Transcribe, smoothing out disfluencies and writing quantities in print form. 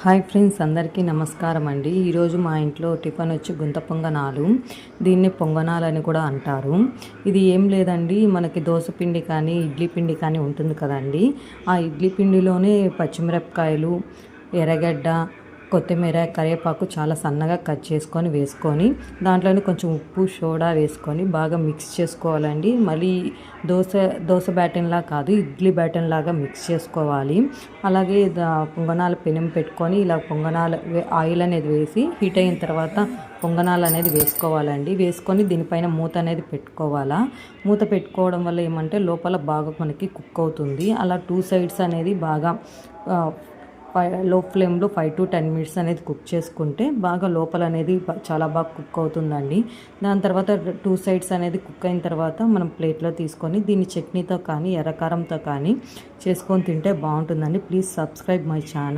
Hi friends, అందరికీ నమస్కారం అండి. ఈరోజు మా ఇంట్లో టిఫిన్ వచ్చి గుంత పొంగనాలు. దీన్ని పొంగనాలని కూడా అంటారు. ఇది ఏం లేదండి, మనకి దోశ పిండి కానీ ఇడ్లీ పిండి కానీ ఉంటుంది కదండి. ఆ ఇడ్లీ పిండిలోనే పచ్చిమిరపకాయలు, ఎర్రగడ్డ, కొత్తిమీర, కరివేపాకు చాలా సన్నగా కట్ చేసుకొని వేసుకొని దాంట్లోనే కొంచెం ఉప్పు, సోడా వేసుకొని బాగా మిక్స్ చేసుకోవాలండి. మళ్ళీ దోశ బ్యాటన్లా కాదు, ఇడ్లీ బ్యాటన్ లాగా మిక్స్ చేసుకోవాలి. అలాగే పొంగనాల పెనం పెట్టుకొని ఇలా ఆయిల్ అనేది వేసి హీట్ అయిన తర్వాత పొంగనాలు అనేది వేసుకోవాలండి. వేసుకొని దీనిపైన మూత అనేది పెట్టుకోవాలా. మూత పెట్టుకోవడం వల్ల ఏమంటే లోపల బాగా మనకి కుక్ అవుతుంది. అలా 2 సైడ్స్ అనేది బాగా లో ఫ్లేమ్లో 5 to 10 minutes అనేది కుక్ చేసుకుంటే బాగా లోపల అనేది చాలా బాగా కుక్ అవుతుందండి. దాని తర్వాత 2 సైడ్స్ అనేది కుక్ అయిన తర్వాత మనం ప్లేట్లో తీసుకొని దీన్ని చట్నీతో కానీ ఎర్రకారంతో కానీ చేసుకొని తింటే బాగుంటుందండి. Please subscribe my channel.